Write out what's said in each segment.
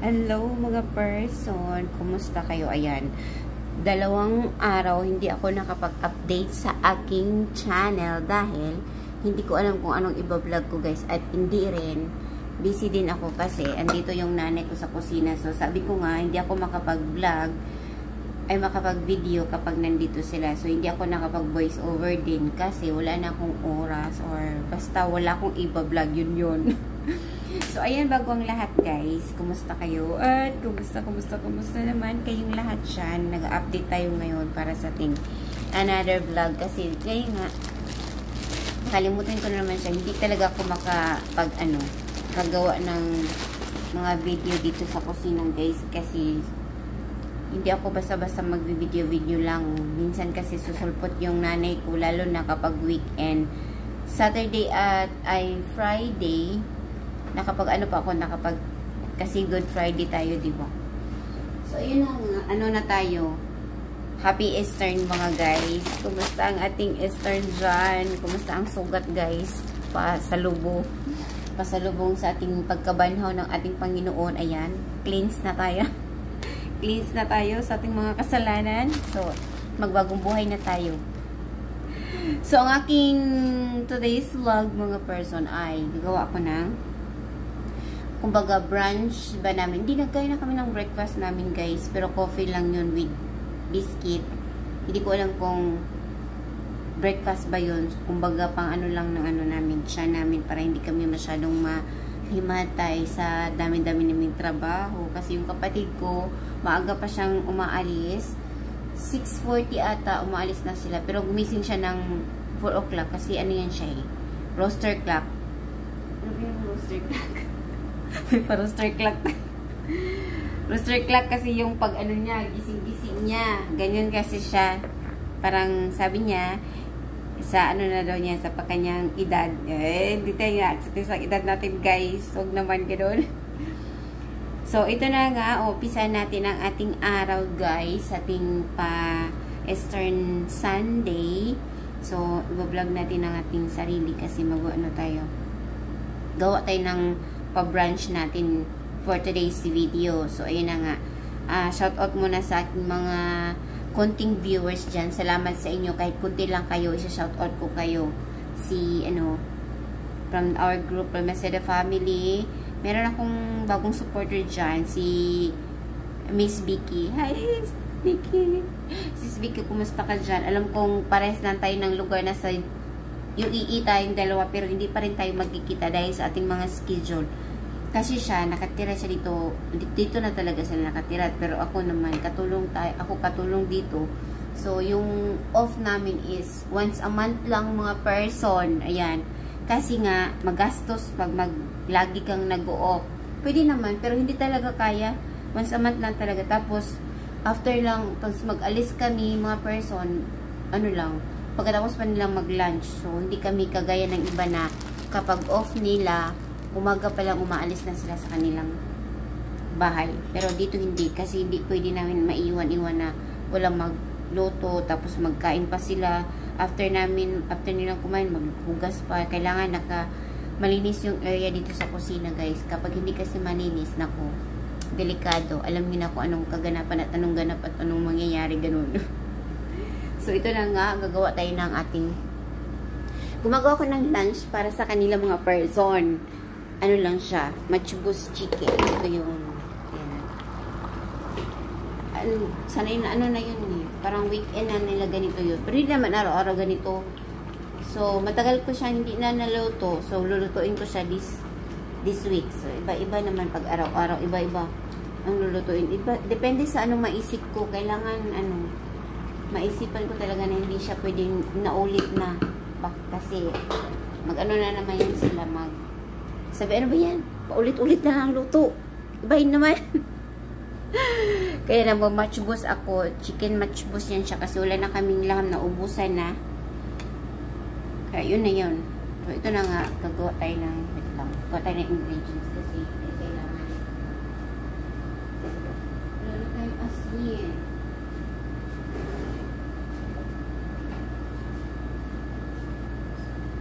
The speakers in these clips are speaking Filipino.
Hello mga person, kumusta kayo? Ayan, 2 araw hindi ako nakapag-update sa aking channel dahil hindi ko alam kung anong iba-vlog ko guys, at hindi rin busy din ako kasi andito yung nanay ko sa kusina. So sabi ko nga hindi ako makapag-vlog ay makapag-video kapag nandito sila. So hindi ako nakapag-voice over din kasi wala na akong oras or basta wala akong iba-vlog, yun. So, ayan, bago ang lahat, guys. Kumusta kayo? At kumusta naman kayong lahat dyan? Nag-update tayo ngayon para sa ating another vlog. Kasi, kaya nga, kalimutan ko na naman siya. Hindi talaga ako kagawa ng mga video dito sa kusina, guys. Kasi, hindi ako basta-basta mag-video lang. Minsan kasi susulpot yung nanay ko, lalo na kapag weekend. Saturday at Friday, kasi Good Friday tayo, diba? So, yun na tayo. Happy Easter mga guys. Kumusta ang ating Easter dyan? Kumusta ang sugat, guys? Pasalubong sa ating pagkabanhaw ng ating Panginoon. Ayan, cleanse na tayo. Cleanse na tayo sa ating mga kasalanan. So, magbagong buhay na tayo. So, ang aking today's vlog, mga person, ay gagawa ko ng kumbaga brunch ba namin. Hindi nagkain na kami ng breakfast namin, guys, pero coffee lang yun with biscuit. Hindi ko alam kung breakfast ba yun. Kumbaga pang ano lang ng namin, siya namin, para hindi kami masyadong mahimatay sa dami-dami naming trabaho. Kasi yung kapatid ko, maaga pa siyang umaalis. 6:40 ata umaalis na sila, pero gumising siya ng 4 o'clock kasi ano yan siya roaster clock. Ano ba yung roaster clock? May pa-roaster clock. Roaster clock kasi yung pag niya, gising-gising niya. Ganyan kasi siya. Parang sabi niya, sa na daw niya, sa kanyang edad. Hindi tayo sa edad natin, guys. Huwag naman ganoon. So, ito na nga. Umpisa natin ang ating araw, guys. Ating pa-Eastern Sunday. So, i-vlog natin ang ating sarili kasi gawa tayo ng pa-brunch natin for today's video. So, ayun na nga. Shoutout muna sa aking mga konting viewers dyan. Salamat sa inyo. Kahit kunti lang kayo, isa-shoutout ko kayo. From our group, from Meseda Family. Meron akong bagong supporter dyan. Si Miss Vicky. Hi, Vicky. Sis Vicky, kumusta ka dyan? Alam kong pares lang tayo ng lugar na sa UAE tayong dalawa, pero hindi pa rin tayo magkikita dahil sa ating mga schedule. Kasi siya, nakatira siya dito na talaga sila nakatira, pero ako naman, ako katulong dito. So, yung off namin is once a month lang, mga person. Ayan. Kasi nga, magastos pag lagi kang nag-o-off. Pwede naman, pero hindi talaga kaya. Once a month lang talaga. Tapos, after lang, pag mag-alis kami, mga person, pagkatapos pa nilang mag-lunch. So, hindi kami kagaya ng iba na kapag off nila, umaga pa lang umaalis na sila sa kanilang bahay. Pero dito hindi, kasi hindi pwede namin maiwan-iwan na walang magluto, tapos magkain pa sila. After nilang kumain, maghugas pa. Kailangan malinis yung area dito sa kusina, guys. Kapag hindi kasi malinis, nako, delikado. Alam niyo na kung anong kaganapan at anong ganap at anong mangyayari, ganun. So, ito na nga, gumagawa ko ng lunch para sa kanila mga person. Ano lang siya, matchbus chicken. Ito yung, sanay na na yun parang weekend na nila ganito yun. Pero hindi naman araw-araw ganito. So, matagal ko siya hindi na naluto. So, lulutuin ko siya this week. So, iba-iba naman pag araw-araw, iba-iba ang lulutuin. Depende sa anong maisip ko. Kailangan, maisipan ko talaga na hindi siya pwedeng naulit na. Kasi, na naman yan sila, sabi, ano ba yan? Paulit-ulit na lang luto. Ibahin naman. Kaya naman, matchbus ako. Chicken matchbus yan siya kasi wala na kaming laham na ubusan na. Kaya yun na yun. So, ito na nga. Gagawa tayo ng ingredients kasi kailangan. Lalo tayong asin.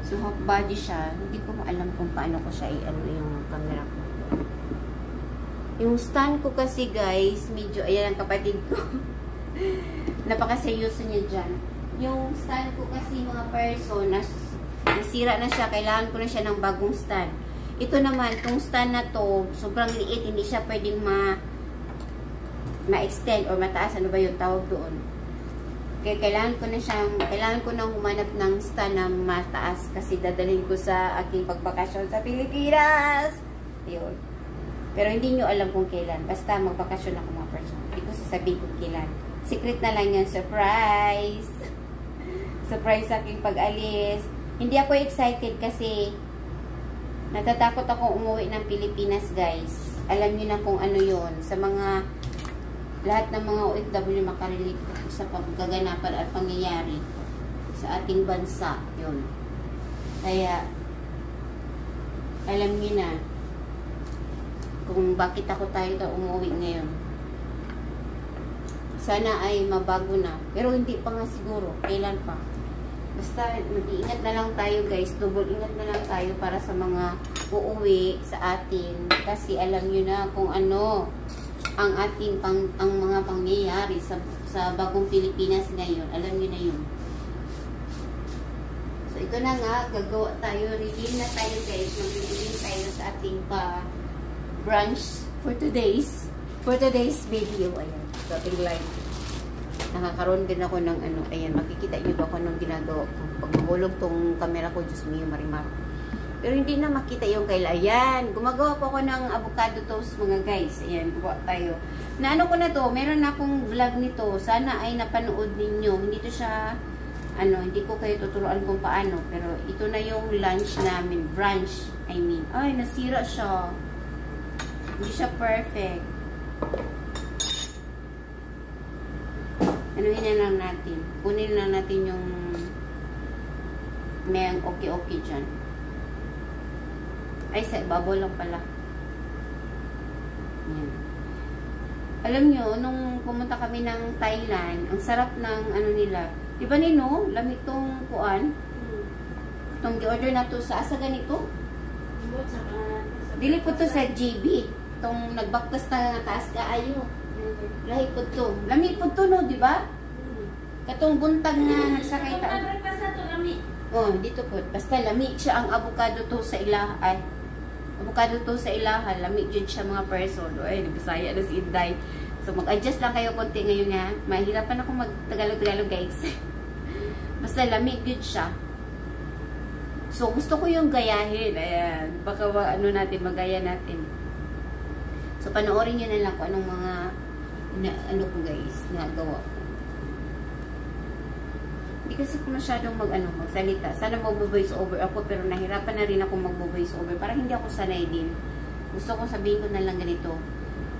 So, half body siya. Hindi ko alam kung paano ko siya yung camera ko. Yung stand ko kasi guys, medyo, ayan ang kapatid ko. Napakaseryoso niya dyan. Yung stand ko kasi mga person, nasira na siya, kailangan ko na siya ng bagong stand. Ito naman, itong stand na to, sobrang liit, hindi siya pwedeng ma-extend or mataas, ano ba yung tawag doon. Kaya kailangan ko nang humanap ng stand na mataas kasi dadalhin ko sa aking pagbakasyon sa Pilipinas. Yun. Pero hindi nyo alam kung kailan. Basta magbakasyon ako mga person. Hindi ko sasabihin kung kailan. Secret na lang yan. Surprise! Surprise sa aking pag-alis. Hindi ako excited kasi natatakot akong umuwi ng Pilipinas, guys. Alam nyo na kung ano yun. Sa mga lahat ng mga OFW makarelate sa pagkaganapan at pangyayari sa ating bansa. Yun. Kaya alam nyo na kung bakit tayo umuwi ngayon. Sana ay mabago na. Pero hindi pa nga siguro. Kailan pa? Basta mag-iingat na lang tayo guys. Double ingat na lang tayo para sa mga uuwi sa atin. Kasi alam nyo na kung ano ang ating ang mga pangyayari sa bagong Pilipinas ngayon. Alam nyo na yun. So ito na nga. Gagawa tayo. Reveal na tayo guys. Mag-reveal tayo sa ating brunch for today's video. Ayan, sa ating live. Nakakaroon din ako ng ano, ayan, makikita nyo ba kung anong ginagawa ko. Pag mahulog tong camera ko, Diyos mio, marimar. Pero hindi na makita yung kaila. Ayan, gumagawa po ako ng avocado toast mga guys. Ayan, gawa tayo. Na ano ko na to, meron na akong vlog nito. Sana ay napanood ninyo. Hindi to siya, ano, hindi ko kayo tuturuan kung paano. Pero ito na yung lunch namin, brunch, I mean. Ay, nasira siya. Hindi siya perfect. Anuhin na lang natin. Kunin na natin yung may okay-okay dyan. Ay, sa ibabaw lang pala. Yan. Alam nyo, nung pumunta kami ng Thailand, ang sarap ng ano nila. Di ba nino? Lamig tong kuan. Itong di-order na to sa asa ganito? Dili po to sa GB. Itong nagbaktas na nga taas ka ayo. Lahi po to. Lami po to no, di ba? Katong buntag na nagsakay ta. Oh, dito po. Basta lami siya ang avocado to sa ilaha. Ay, avocado to sa ilaha. Lami dyan siya mga person. Ay, nabisaya na si Inday. So, mag-adjust lang kayo konti ngayon nga. Mahirapan ako mag-Tagalog-Tagalog guys. Basta lami dyan siya. So, gusto ko yung gayahin. Ayan. Baka ano natin, magaya natin. So, panoorin nyo na lang kung anong mga ano ko guys, nagawa ko. Hindi kasi ko masyadong magsalita. Sana mag-voice over ako, pero nahirapan na rin ako mag-voice over. Parang hindi ako sanay din. Gusto ko sabihin ko na lang ganito.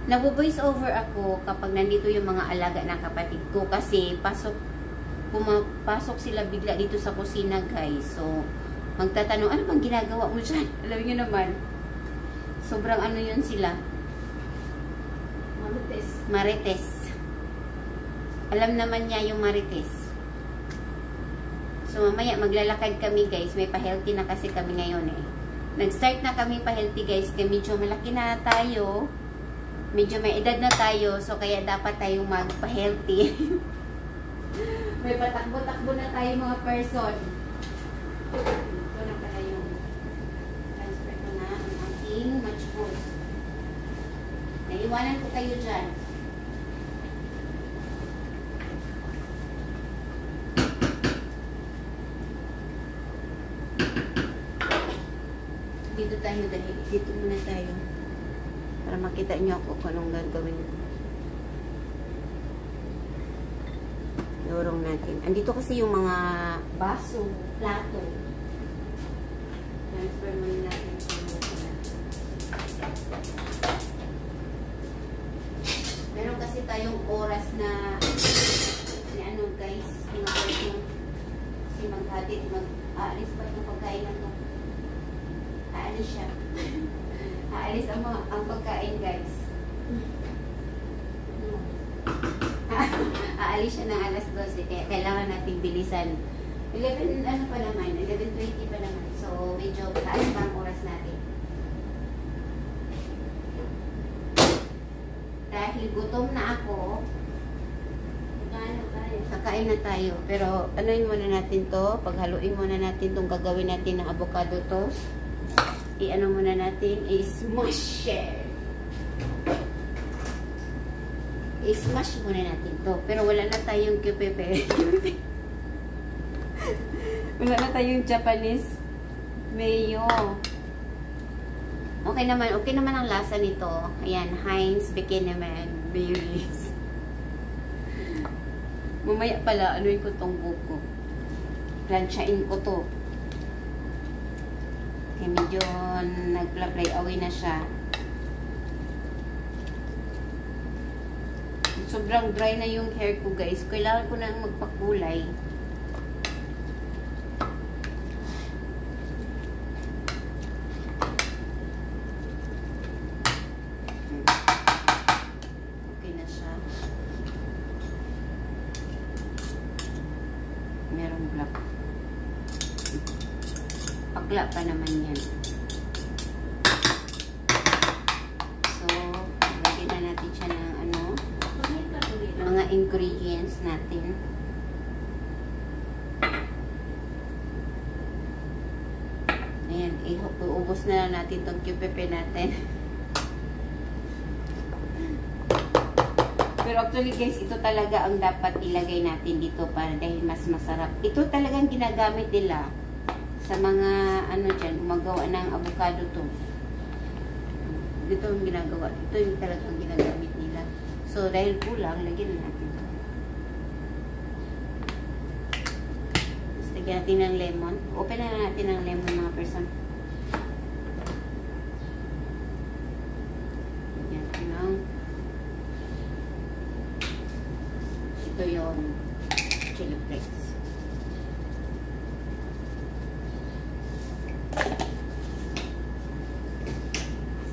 Nag-voice over ako kapag nandito yung mga alaga ng kapatid ko. Kasi pumapasok sila bigla dito sa kusina guys. So, magtatanong, ano bang ginagawa mo dyan? Alam nyo naman. Sobrang ano yun sila. Marites. Alam naman niya yung marites. So, mamaya maglalakad kami guys. May pa-healthy na kasi kami ngayon eh. Nag-start na kami pa-healthy guys. Kaya medyo malaki na tayo. Medyo may edad na tayo. So, kaya dapat tayong magpa-healthy. May patakbo-takbo na tayo mga person. Ito na pala yung transfer ko na ang aking matchbox. Naiwanan ko kayo dyan. Dito tayo dahil. Dito muna tayo. Para makita nyo ako kung anong gagawin ko. Iurong natin. Andito kasi yung mga baso, plato. Transfer muna natin. Meron kasi tayong oras na ano guys, mga person kasi maghatid, aalis pa yung pagkain na to. Aalis siya. Aalis ang pagkain guys. Aalis siya ng alas 12 kaya kailangan nating bilisan. 11 ano pa naman, 11:20 pa naman. So medyo taas pa ang oras natin. dahil gutom na ako, kakain na tayo. Pero anuin muna natin to, paghaluin muna natin itong gagawin natin ng avocado toast. I-ano muna natin, i-smash it. I-smash muna natin to. Pero wala na tayong QPP. Wala na tayong Japanese mayo. Okay naman ang lasa nito. Ayan, Heinz Bekineman Berries. Mamaya pala, anuin ko tong buko. Planchain ko to. Okay, medyo nag-play away na siya. Sobrang dry na yung hair ko, guys. Kailangan ko na magpakulay. Okay na siya. Merong black. Pakla pa naman yan. So, lagyan na natin siya ng mga ingredients natin. Ayan, iubos na lang natin itong QPP natin. Pero actually guys, ito talaga ang dapat ilagay natin dito para dahil mas masarap. Ito talagang ginagamit nila sa mga ano dyan, gumagawa ng avocado toast. Ito yung ginagawa. Ito yung talagang ginagamit nila. So, dahil kulang, lagyan natin ito. Tapos, lagyan natin ng lemon. Open na natin ng lemon, mga person. Lagyan natin ng ito yung chili flakes.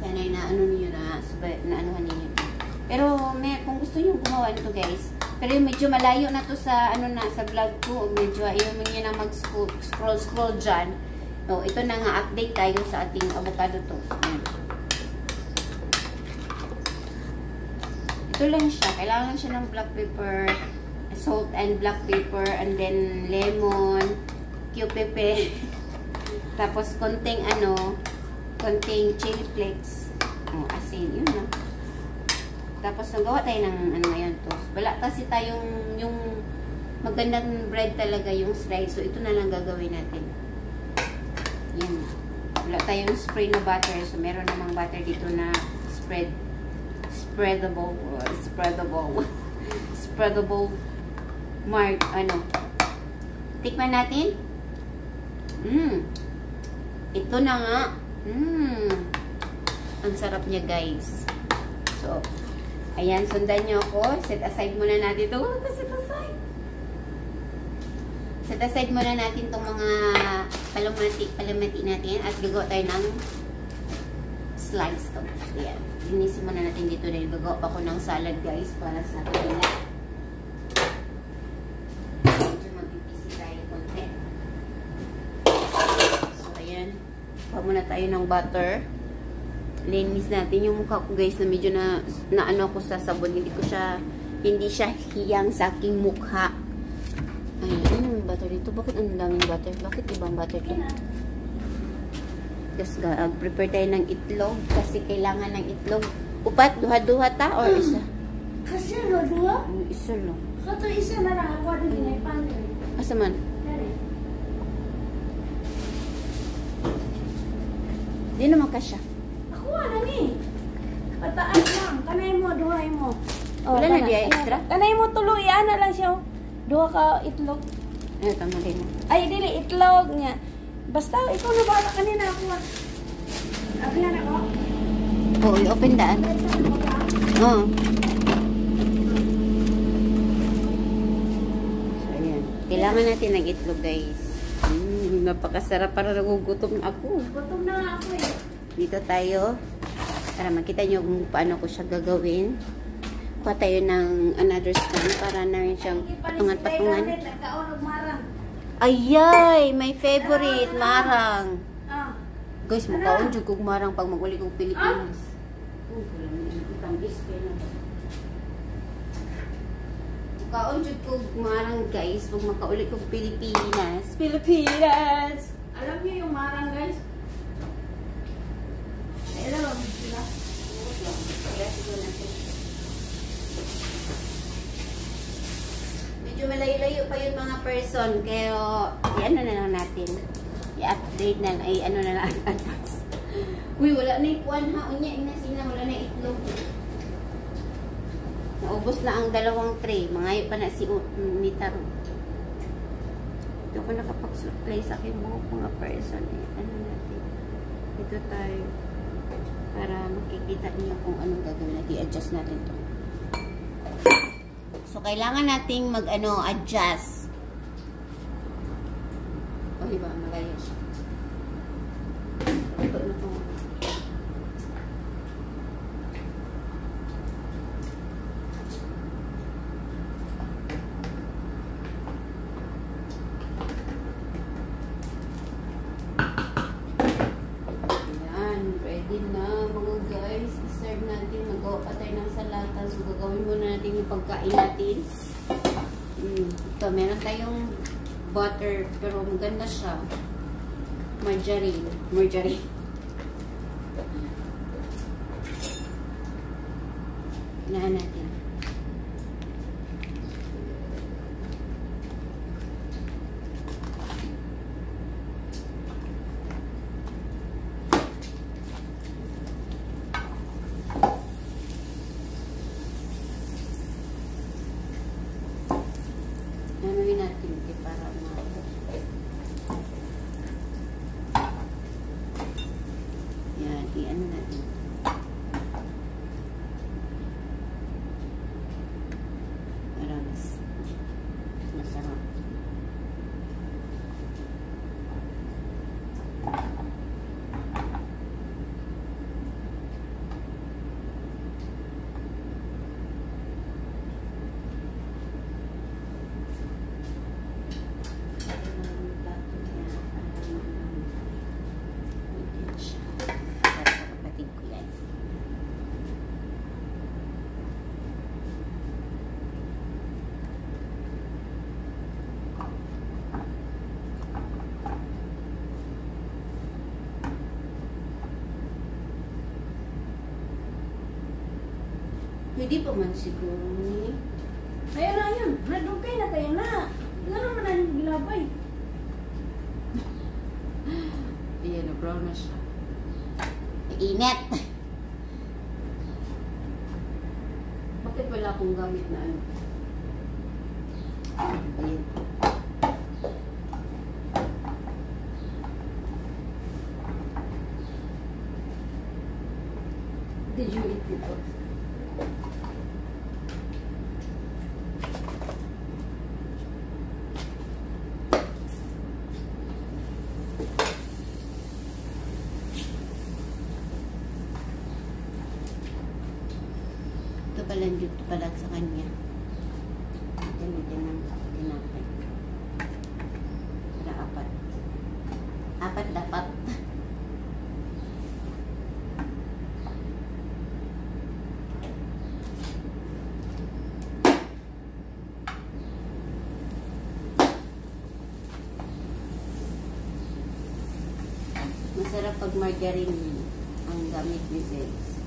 Sana'y na ano niyo na anuhan niyo. Pero kung gusto niyo gumawa nito guys, pero medyo malayo na to sa ano na sa vlog ko, medyo ayaw mo niyo na mag-scroll dyan. No, ito na nga update tayo sa ating avocado toast. Ito lang siya, kailangan lang siya ng black pepper, salt and black pepper, and then lemon, QPP, tapos konting chili flakes, asin, yun lang. Tapos, nagawa tayo ng ano ngayon, toast. Wala kasi tayong yung magandang bread talaga yung slice. So, ito na lang gagawin natin. Yan. Wala tayong spray na butter. So, meron namang butter dito na spreadable tikman natin. Ito na nga. Ang sarap niya, guys. So, ayan, sundan nyo ako. Set aside muna natin ito. Set aside muna natin itong mga palamati natin at gagawa tayo ng slice toast. Ayan. Linisin muna natin dito dahil gagawa pa ako ng salad, guys, para sa kanila. Medyo magpipisi tayo konti. So, ayan. Kuha muna tayo ng butter. Linis natin yung mukha ko, guys, na medyo na ano ko sa sabon. Hindi siya hiyang sa aking mukha. Ayan, ano yung butter dito? Bakit ang daming butter? Bakit ibang butter to? Just prepare tayo ng itlog kasi kailangan ng itlog. Upat, duha-duha ta or isa? Kasi duha? Isa lang. Kato isa na lang ako din may pantry. Asa man? Di naman kasya. Ano ni? Pataas lang. Kanay mo, duhay mo. Wala na diya extra? Kanay mo tuloy. Ana lang siya. Duha ka itlog. Ano, tama din mo. Ay, dili. Itlog niya. Basta, ikaw na bala kanina ako. Abihan ako? Oo, i-open daan. Oo. So, ayan. Kailangan natin ng itlog, guys. Napakasarap. Para nagugutom ako. Gutom na nga ako eh. Dito tayo. Para makita nyo kung paano ko siya gagawin. Kuha tayo ng another stand para na rin siyang patungan-patungan. Ayay! My favorite! Marang! Guys, mukhaon dyan kong marang pag mag-uli kong Pilipinas. Makaon jud ko marang guys, pag makaulit ko Pilipinas. Pilipinas! Alam niyo yung marang, guys? Hello, sila. Medyo malayo-layo pa yung mga person, kaya i-ano na lang natin. I-update na, ano na lang. Uy, wala na yung kuwan ha. Unya, inasina, wala na yung itlog. Naubos na ang 2 tray. Mangayo pa na si Nitaro. Ito ko nakapag-supply sa aking buhok mga person. Ano natin? Ito tayo. Para makikita niyo kung anong gagawin natin. I-adjust natin to. So, kailangan nating adjust. O, diba? Malayo siya. Ito na to. Ready na mga guys. I-serve natin. Magawa pa tayo ng salata. So, gagawin muna natin yung pagkain natin. Ito, meron tayong butter. Pero maganda siya. Margarine. Margarine. Inahan natin. Anuin natin para yan, i-ano natin. Para mas masarap. Pwede pa man siguro ni. Kaya na yun. Nadugay na kaya na. Nga naman na yung gilabay. Ayan, na-brown na siya. Init! Bakit wala akong gamit na ano? Ayan. Did you eat it? Palanjut pala sa kanya. Gamitin ng tinapay. Para 4. 4 dapat. Masarap pag margarine ang gamit ni Zeds.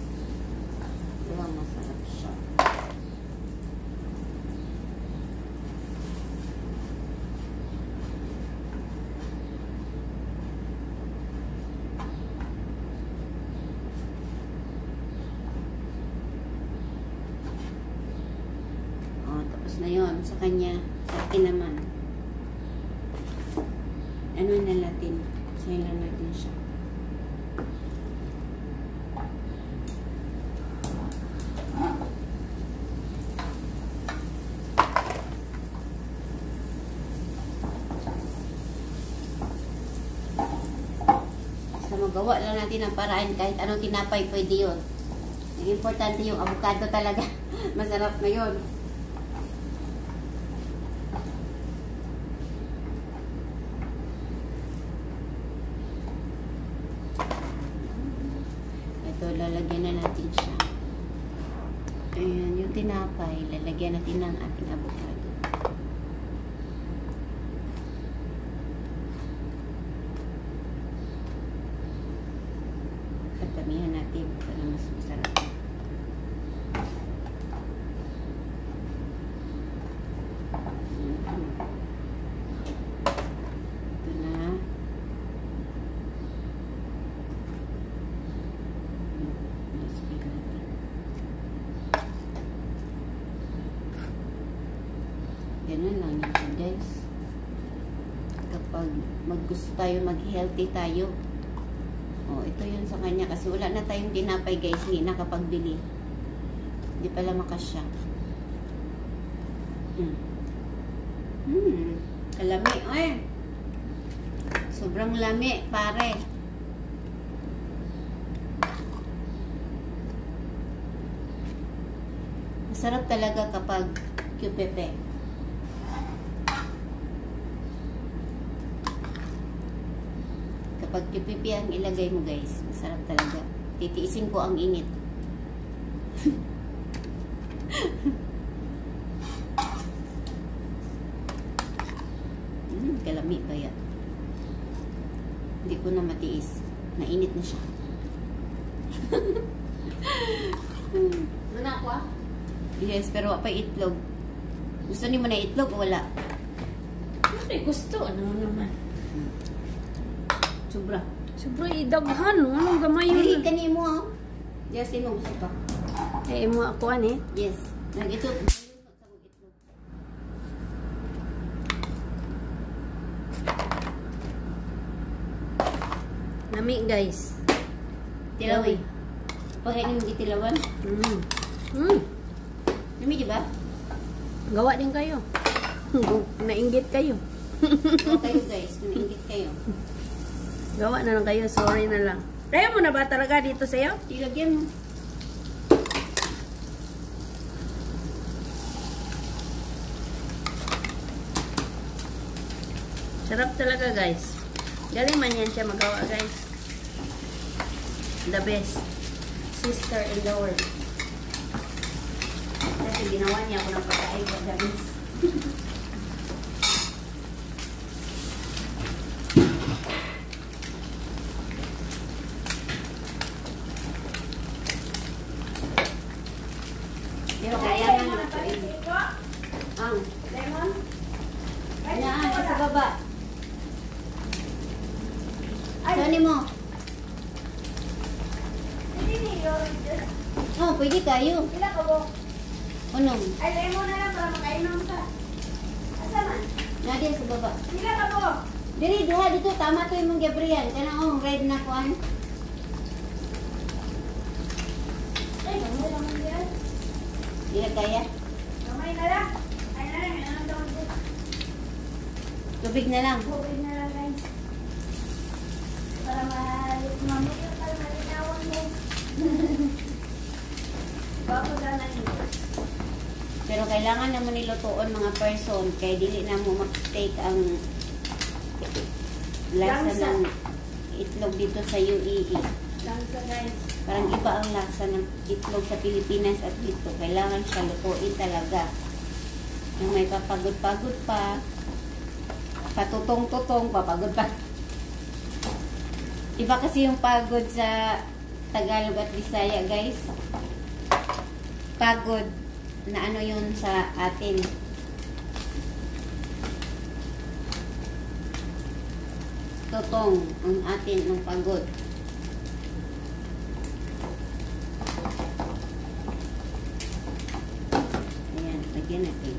Diba masarap siya. Tapos na yon sa kanya. Sa akin naman. Ano na natin? Sayin lang natin siya. Magawa lang natin ang paraan kahit anong tinapay pwede yun. Ang importante yung avocado talaga. Masarap na yun. Ito, lalagyan na natin siya. Ayan, yung Itong tinapay, lalagyan natin ng ating avocado. Tatamihan natin para mas masarap. Ito na. Speed natin. Ganun lang yun, guys. Kapag gusto tayo, mag-healthy tayo. Oh, ito yun sa kanya kasi wala na tayong tinapay, guys, hindi nakapagbili. Hindi pala makasya. Kalami. Ay! Sobrang lami, pare. Masarap talaga kapag QPP. Kapag QPP ang ilagay mo, guys, masarap talaga. Titiisin ko ang init. Kalami ba yan? Hindi ko na matiis. Nainit na siya. Muna ako ah? Yes, pero pa itlog. Gusto niyo mo na itlog o wala? Hindi gusto. Ano naman? Sobra. Sobra idaghan. Anong gamay yun? Dili, kani mo oh. Yes, mo gusto pa. Eh, mo ako eh. Yes. Nag-itlog. Nami guys. Tilawin. Pagkain mo gitilawan? Nami, di ba? Gawa din kayo. Nainggit kayo. O kayo, guys. Nainggit kayo. Gawa na lang kayo. Sorry na lang. Kaya mo na ba talaga dito sa'yo? Ilagyan mo. Sarap talaga guys. Galing man yan siya magawa guys. The best sister in the world. Kasi ginawa niya ako ng pagkain ko guys. Pero kaya nga natuin. Ang Lemon? Naan, sa baba. Saan mo? Oh, pwede kayo. Pila ka mo? Unong. Ay, lemon na lang para makainom ka. Asa man? Nadia sa baba. Pila ka mo? Diri, duha dito. Tama to yung Gabriel. Kanang red na kuan. Ay, gamay naman yan. Di na kaya. Gamay na lang. Ay, na lang. Ano daw ito? Tubig na lang. Bubig na lang guys. Para mamuyo para malinawan mo. Bago na lang ito. Pero kailangan naman nilutuon mga person. Kaya dili na mo mag-take ang lasa Langsa. ng itlog dito sa UAE. Langsa guys. Parang iba ang lasa ng itlog sa Pilipinas at dito. Kailangan siya lutuin talaga. Yung may papagod-pagod pa. Patutong-tutong, papagod pa. Iba kasi yung pagod sa Tagalog at Bisaya, guys. Pagod na ano yun sa atin. Tutong ang atin ng pagod. Ayan, lagyan natin.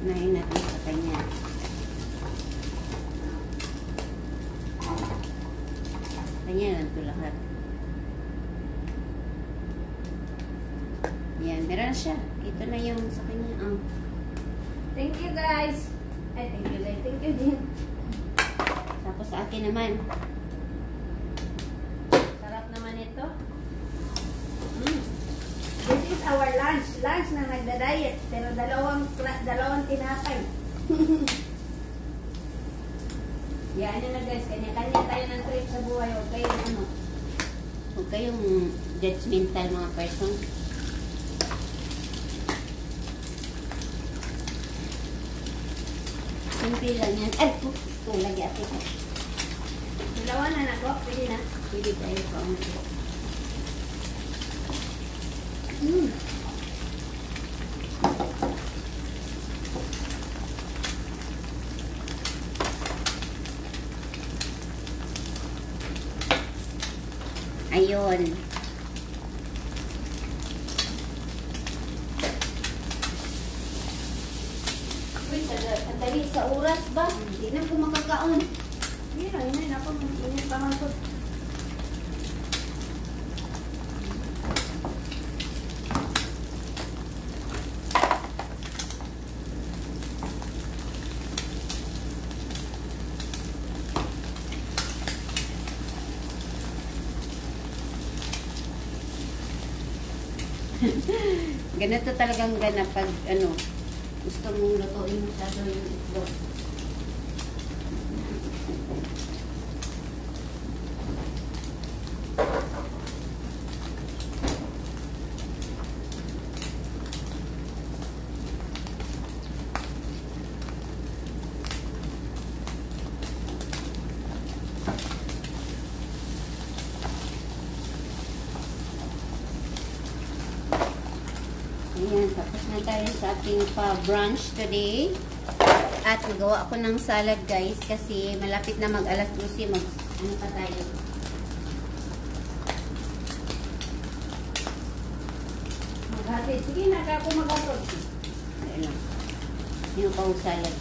Unahin natin sa kanya. Kanya lang ito lahat. Yan, meron na siya. Ito na yung sa kanya. Thank you guys. Ay, thank you guys. Thank you din. Tapos sa akin naman. Sarap naman ito. This is our lunch. Lunch na nagda-diet. Pero dalawang tinapay. Yan na guys, kanya-kanya tayo ng trip sa buhay. Huwag kayong ano, huwag kayong judgmental mga person. Simple lang yan. Ay, lagi ate ko. Dalawa na na ko, pwede na. Pwede tayo pa ang Ayun. Ang dali sa oras ba? Hindi na ko makakaon. Hindi na, yun na ako. Init pa man ko. Ganito talagang ganap pag ano, gusto mong lutuin masyado yung itlog. Ayan, tapos na tayo sa ating pa-brunch today. At magawa ako ng salad guys kasi malapit na mag-alas 12, ano pa tayo. Maghatid. Sige na, ako maghatid. Ayan lang. Yung pang salad.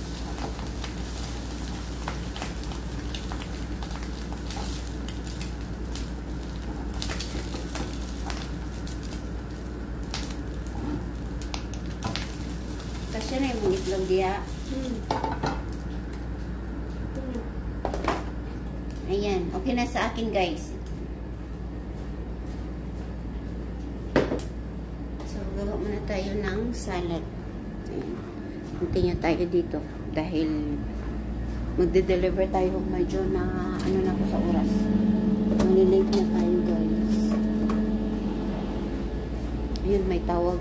Kasi na yung itlog diya. Ayan. Okay na sa akin, guys. So, gawa muna tayo ng salad. Ayan. Continue tayo dito. Dahil magde-deliver tayo medyo na ano na ko sa oras. Malilate na tayo, guys. Ayun, may tawag.